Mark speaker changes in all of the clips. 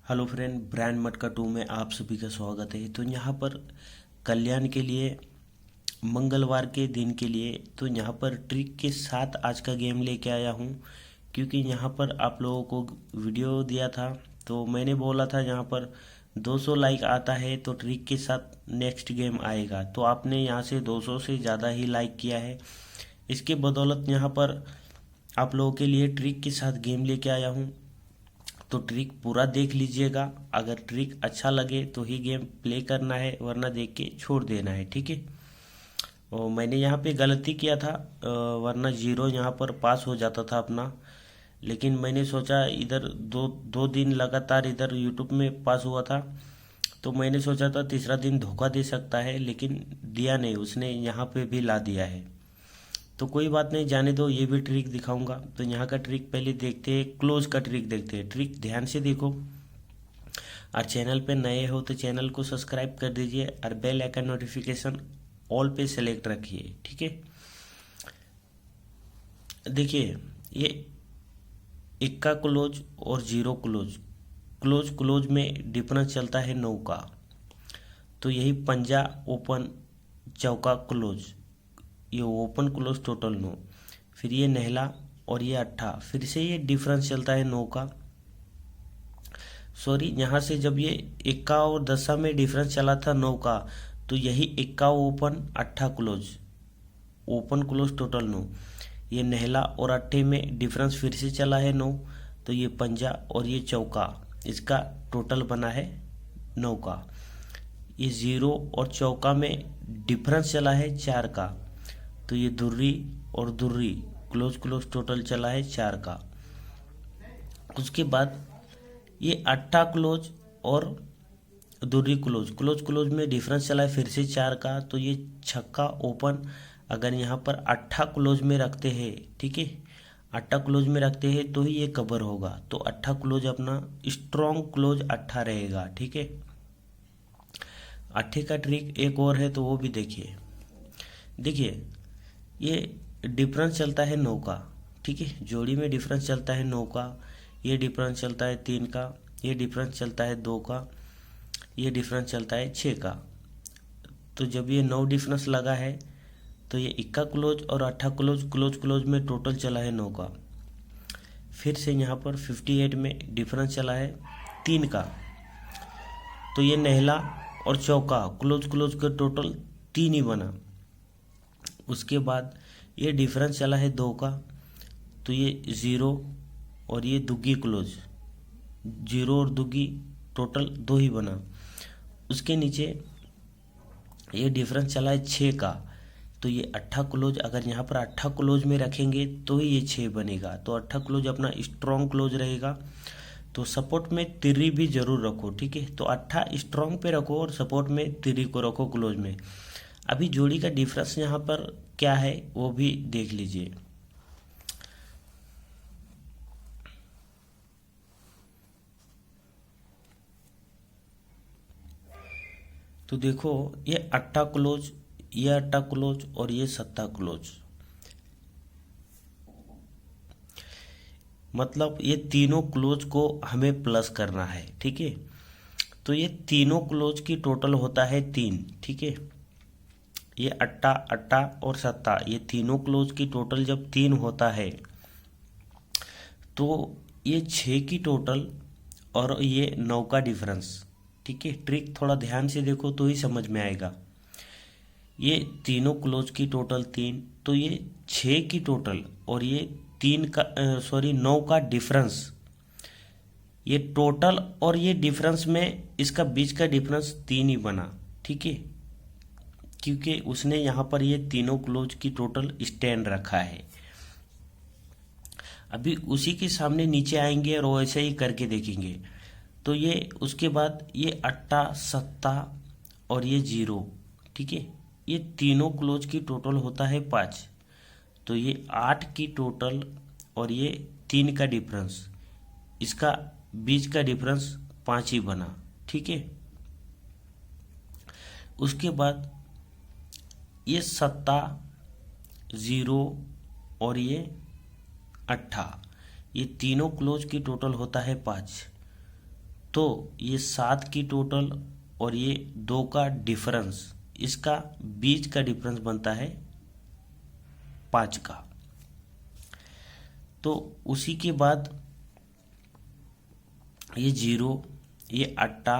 Speaker 1: Hello friend, brand मटका 2 में आप सभी का स्वागत है। तो यहाँ पर कल्याण के लिए मंगलवार के दिन के लिए तो यहाँ पर ट्रिक के साथ आज का गेम लेके आया हूँ। क्योंकि यहाँ पर आप लोगों को वीडियो दिया था तो मैंने बोला था यहाँ पर 200 लाइक आता है तो ट्रिक के साथ नेक्स्ट गेम आएगा। तो आपने यहाँ से 200 से ज़्यादा ही लाइक किया है। इसके बदौलत यहाँ पर आप लोगों के लिए ट्रिक के साथ गेम लेके आया हूँ। तो ट्रिक पूरा देख लीजिएगा। अगर ट्रिक अच्छा लगे तो ही गेम प्ले करना है, वरना देख के छोड़ देना है, ठीक है। और मैंने यहाँ पे गलती किया था, वरना जीरो यहाँ पर पास हो जाता था अपना। लेकिन मैंने सोचा इधर दो दो दिन लगातार इधर यूट्यूब में पास हुआ था, तो मैंने सोचा था तीसरा दिन धोखा दे सकता है, लेकिन दिया नहीं, उसने यहाँ पे भी ला दिया है। तो कोई बात नहीं, जाने दो, ये भी ट्रिक दिखाऊंगा। तो यहाँ का ट्रिक पहले देखते हैं, क्लोज का ट्रिक देखते हैं। ट्रिक ध्यान से देखो, और चैनल पे नए हो तो चैनल को सब्सक्राइब कर दीजिए और बेल आइकन नोटिफिकेशन ऑल पे सेलेक्ट रखिए, ठीक है। देखिए, ये इक्का क्लोज और जीरो क्लोज, क्लोज क्लोज में डिफरेंस चलता है 9 का। तो यही पंजा ओपन, चौका क्लोज, ये ओपन क्लोज टोटल 9। फिर ये नहला और ये अट्ठा, फिर से ये डिफरेंस चलता है 9 का। सॉरी, यहाँ से जब ये इक्का और दशा में डिफरेंस चला था 9 का, तो यही इक्का ओपन अट्ठा क्लोज, ओपन क्लोज टोटल 9। ये नहला और अट्ठे में डिफरेंस फिर से चला है 9, तो ये पंजा और ये चौका, इसका टोटल बना है 9 का। ये जीरो और चौका में डिफरेंस चला है 4 का, तो ये दुर्री और दुर्री क्लोज क्लोज टोटल चला है 4 का। उसके बाद ये अट्ठा क्लोज और दुर्री क्लोज, क्लोज क्लोज में डिफरेंस चला है फिर से 4 का, तो ये छक्का ओपन। अगर यहाँ पर अट्ठा क्लोज में रखते हैं, ठीक है, अट्ठा क्लोज में रखते हैं तो ही ये कवर होगा। तो अट्ठा क्लोज अपना स्ट्रॉन्ग क्लोज अट्ठा रहेगा, ठीक है। अट्ठे का ट्रिक एक और है, तो वो भी देखिए। देखिए, ये डिफरेंस चलता है 9 का, ठीक है, जोड़ी में डिफरेंस चलता है 9 का। ये डिफरेंस चलता है 3 का, ये डिफरेंस चलता है 2 का, ये डिफरेंस चलता है 6 का। तो जब ये 9 डिफरेंस लगा है तो ये इक्का क्लोज और अट्ठा क्लोज, क्लोज क्लोज में टोटल चला है 9 का। फिर से यहाँ पर 58 में डिफरेंस चला है 3 का, तो ये नहला और चौका क्लोज क्लोज का टोटल 3 ही बना। उसके बाद ये डिफरेंस चला है 2 का, तो ये ज़ीरो और ये दुग्गी क्लोज, जीरो और दुग्गी टोटल 2 ही बना। उसके नीचे ये डिफरेंस चला है 6 का, तो ये अट्ठा क्लोज, अगर यहाँ पर अट्ठा क्लोज में रखेंगे तो ही ये 6 बनेगा। तो अट्ठा क्लोज अपना स्ट्रॉन्ग क्लोज रहेगा। तो सपोर्ट में तिरी भी जरूर रखो, ठीक है। तो अट्ठा स्ट्रॉन्ग पे रखो और सपोर्ट में तिरी को रखो क्लोज में। अभी जोड़ी का डिफरेंस यहाँ पर क्या है वो भी देख लीजिए। तो देखो, ये अट्ठा क्लोज, ये अट्ठा क्लोज और ये सत्ता क्लोज, मतलब ये तीनों क्लोज को हमें प्लस करना है, ठीक है। तो ये तीनों क्लोज की टोटल होता है 3, ठीक है। ये अट्ठा अट्ठा और सत्ता, ये तीनों क्लोज की टोटल जब 3 होता है तो ये 6 की टोटल और ये 9 का डिफरेंस, ठीक है। ट्रिक थोड़ा ध्यान से देखो तो ही समझ में आएगा। ये तीनों क्लोज की टोटल 3, तो ये 6 की टोटल और ये 3 का सॉरी 9 का डिफरेंस, ये टोटल और ये डिफरेंस में इसका बीच का डिफरेंस 3 ही बना, ठीक है। क्योंकि उसने यहाँ पर ये तीनों क्लोज की टोटल स्टैंड रखा है। अभी उसी के सामने नीचे आएंगे और वैसे ही करके देखेंगे। तो ये उसके बाद ये अट्ठा सत्ता और ये जीरो, ठीक है, ये तीनों क्लोज की टोटल होता है 5। तो ये 8 की टोटल और ये 3 का डिफरेंस, इसका बीच का डिफरेंस 5 ही बना, ठीक है। उसके बाद ये सत्ता, ज़ीरो और ये अट्ठा, ये तीनों क्लोज की टोटल होता है 5। तो ये 7 की टोटल और ये 2 का डिफरेंस, इसका बीच का डिफरेंस बनता है 5 का। तो उसी के बाद ये 0, ये अट्टा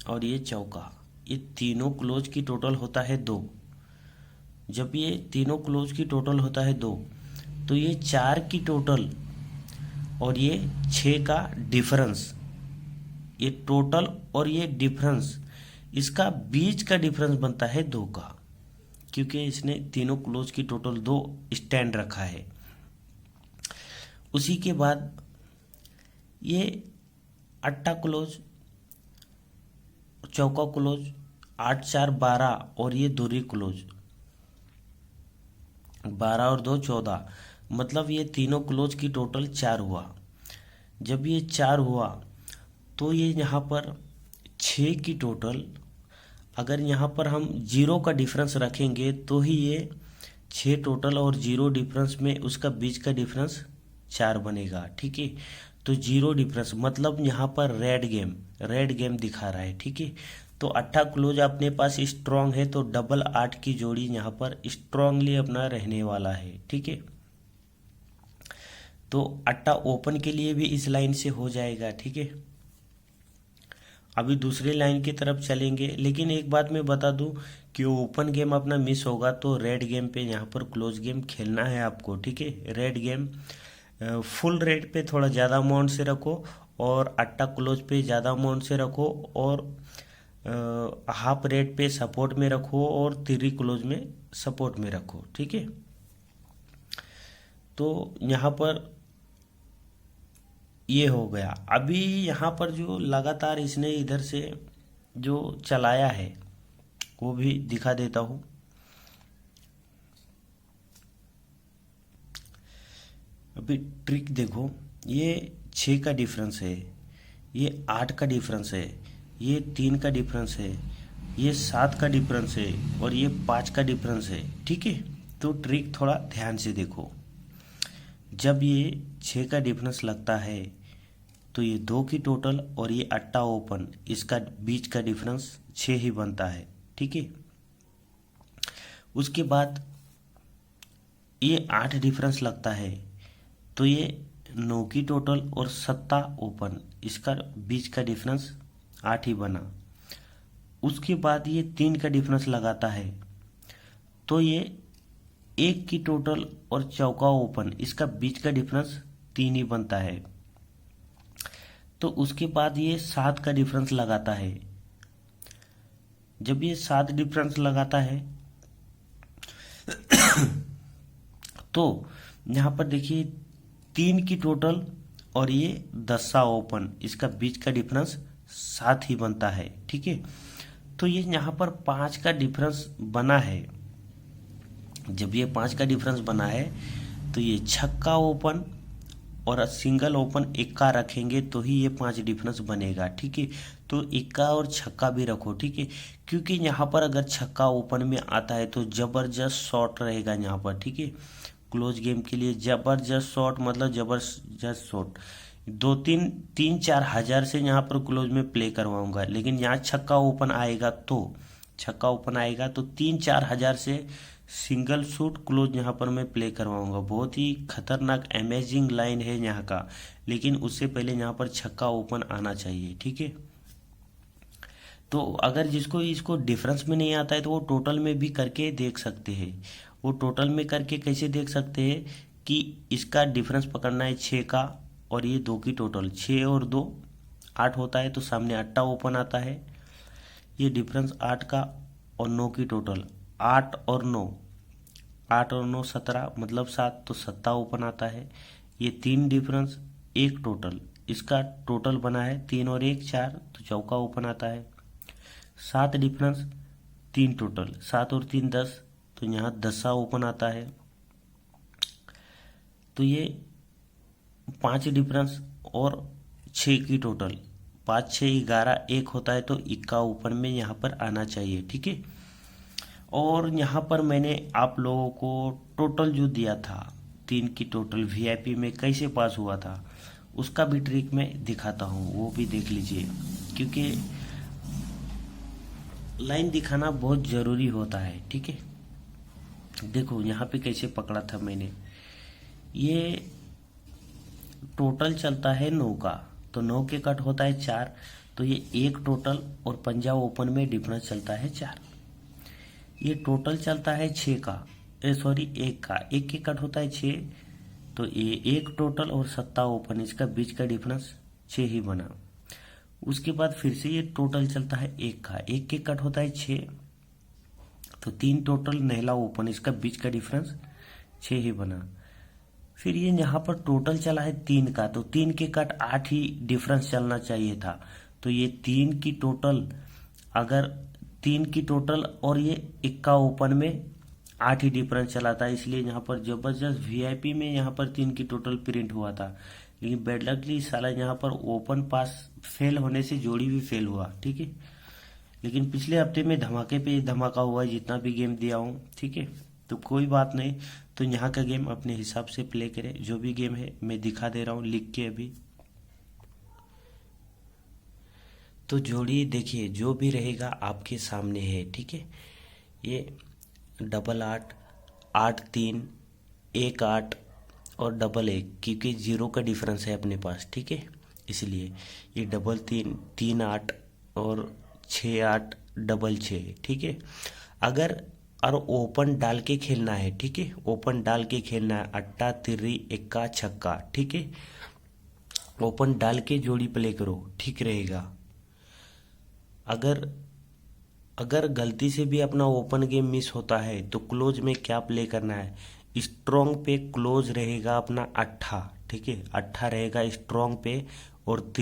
Speaker 1: और ये चौका, ये तीनों क्लोज की टोटल होता है 2। जब ये तीनों क्लोज की टोटल होता है 2, तो ये 4 की टोटल और ये 6 का डिफरेंस, ये टोटल और ये डिफरेंस, इसका बीच का डिफरेंस बनता है 2 का, क्योंकि इसने तीनों क्लोज की टोटल 2 स्टैंड रखा है। उसी के बाद ये अट्टा क्लोज, चौका क्लोज, 8 4 12 और ये दूरी क्लोज, 12 और 2 14, मतलब ये तीनों क्लोज की टोटल 4 हुआ। जब ये 4 हुआ तो ये यहाँ पर 6 की टोटल, अगर यहाँ पर हम 0 का डिफरेंस रखेंगे तो ही ये 6 टोटल और 0 डिफरेंस में उसका बीच का डिफरेंस 4 बनेगा। ठीक है, तो 0 डिफरेंस मतलब यहाँ पर रेड गेम दिखा रहा है। ठीक है, तो अट्ठा क्लोज अपने पास स्ट्रांग है, तो डबल 8 की जोड़ी यहाँ पर स्ट्रांगली अपना रहने वाला है। ठीक है, तो अट्टा ओपन के लिए भी इस लाइन से हो जाएगा। ठीक है, अभी दूसरी लाइन की तरफ चलेंगे, लेकिन एक बात मैं बता दूं कि ओपन गेम अपना मिस होगा तो रेड गेम पे यहाँ पर क्लोज गेम खेलना है आपको। ठीक है, रेड गेम फुल रेड पे थोड़ा ज़्यादा अमाउंट से रखो और अट्टा क्लोज पे ज़्यादा अमाउंट से रखो और हाफ रेट पे सपोर्ट में रखो और 3 क्लोज में सपोर्ट में रखो। ठीक है, तो यहाँ पर ये हो गया। अभी यहाँ पर जो लगातार इसने इधर से जो चलाया है वो भी दिखा देता हूँ। अभी ट्रिक देखो, ये 6 का डिफरेंस है, ये 8 का डिफरेंस है, ये 3 का डिफरेंस है, ये 7 का डिफरेंस है और ये 5 का डिफरेंस है। ठीक है, तो ट्रिक थोड़ा ध्यान से देखो। जब ये 6 का डिफरेंस लगता है तो ये 2 की टोटल और ये अट्टा ओपन, इसका बीच का डिफरेंस 6 ही बनता है। ठीक है, उसके बाद ये 8 डिफरेंस लगता है तो ये 9 की टोटल और सत्ता ओपन, इसका बीच का डिफरेंस 8 ही बना। उसके बाद ये 3 का डिफरेंस लगाता है तो ये 1 की टोटल और चौका ओपन, इसका बीच का डिफरेंस 3 ही बनता है। तो उसके बाद ये 7 का डिफरेंस लगाता है। जब ये 7 डिफरेंस लगाता है तो यहाँ पर देखिए 3 की टोटल और ये 10 ओपन, इसका बीच का डिफरेंस 7 ही बनता है। ठीक है, तो ये यहाँ पर 5 का डिफरेंस बना है। जब ये 5 का डिफरेंस बना है तो ये छक्का ओपन और सिंगल ओपन इक्का रखेंगे तो ही ये 5 डिफरेंस बनेगा। ठीक है, तो इक्का और छक्का भी रखो। ठीक है, क्योंकि यहाँ पर अगर छक्का ओपन में आता है तो जबरदस्त शॉट रहेगा यहाँ पर। ठीक है, क्लोज गेम के लिए जबरदस्त शॉट, मतलब जबरदस्त शॉट 2-3-4 हजार से यहाँ पर क्लोज में प्ले करवाऊंगा, लेकिन यहाँ छक्का ओपन आएगा तो 3-4 हजार से सिंगल शूट क्लोज यहाँ पर मैं प्ले करवाऊंगा। बहुत ही खतरनाक अमेजिंग लाइन है यहाँ का, लेकिन उससे पहले यहाँ पर छक्का ओपन आना चाहिए। ठीक है, तो अगर जिसको इसको डिफरेंस में नहीं आता है तो वो टोटल में भी करके देख सकते हैं। वो टोटल में करके कैसे देख सकते हैं कि इसका डिफरेंस पकड़ना है 6 का और ये 2 की टोटल, 6 और 2 8 होता है तो सामने अट्टा ओपन आता है। ये डिफरेंस 8 का और 9 की टोटल, 8 और 9 17, मतलब 7, तो सत्ता ओपन आता है। ये 3 डिफरेंस 1 टोटल, इसका टोटल बना है 3 और 1 4, तो चौका ओपन आता है। 7 डिफरेंस 3 टोटल, 7 और 3 10, तो यहाँ 10 ओपन आता है। तो ये 5 डिफरेंस और 6 की टोटल, 5 6 11 1 होता है तो इक्का ओपन में यहाँ पर आना चाहिए। ठीक है, और यहाँ पर मैंने आप लोगों को टोटल जो दिया था 3 की टोटल वीआईपी में कैसे पास हुआ था उसका भी ट्रिक मैं दिखाता हूँ, वो भी देख लीजिए, क्योंकि लाइन दिखाना बहुत ज़रूरी होता है। ठीक है, देखो यहाँ पे कैसे पकड़ा था मैंने। ये टोटल चलता है 9 का, तो 9 के कट होता है 4, तो ये एक टोटल और पंजाब ओपन में डिफरेंस चलता है 4। ये टोटल चलता है 6 का, सॉरी 1 का, 1 के कट होता है 6, तो ये एक टोटल और सत्ता ओपन, इसका बीच का डिफरेंस 6 ही बना। उसके बाद फिर से ये टोटल चलता है 1 का, 1 के कट होता है 6, तो 3 टोटल नहला ओपन, इसका बीच का डिफरेंस 6 ही बना। फिर ये यहाँ पर टोटल चला है 3 का, तो 3 के कट 8 ही डिफरेंस चलना चाहिए था, तो ये 3 की टोटल, अगर 3 की टोटल और ये 1 का ओपन में 8 ही डिफरेंस चला था, इसलिए यहाँ पर जबरदस्त वीआईपी में यहाँ पर 3 की टोटल प्रिंट हुआ था। लेकिन बैड लकली साला यहाँ पर ओपन पास फेल होने से जोड़ी भी फेल हुआ। ठीक है, लेकिन पिछले हफ्ते में धमाके पे धमाका हुआ है, जितना भी गेम दिया हूँ। ठीक है, तो कोई बात नहीं, तो यहाँ का गेम अपने हिसाब से प्ले करें। जो भी गेम है मैं दिखा दे रहा हूँ लिख के अभी। तो जोड़ी देखिए, जो भी रहेगा आपके सामने है। ठीक है, ये 8-8, 8-3, 1-8 और 1-1, क्योंकि 0 का डिफरेंस है अपने पास। ठीक है, इसलिए ये 3-3, 3-8 और 6-8, 6-6। ठीक है, अगर और ओपन डाल के खेलना है। ठीक है, ओपन डाल के खेलना है, अट्टा तिर्री इक्का छक्का। ठीक है, ओपन डाल के जोड़ी प्ले करो, ठीक रहेगा। अगर अगर गलती से भी अपना ओपन गेम मिस होता है तो क्लोज में क्या प्ले करना है, स्ट्रॉन्ग पे क्लोज रहेगा अपना 8। ठीक है, 8 रहेगा स्ट्रॉन्ग पे, और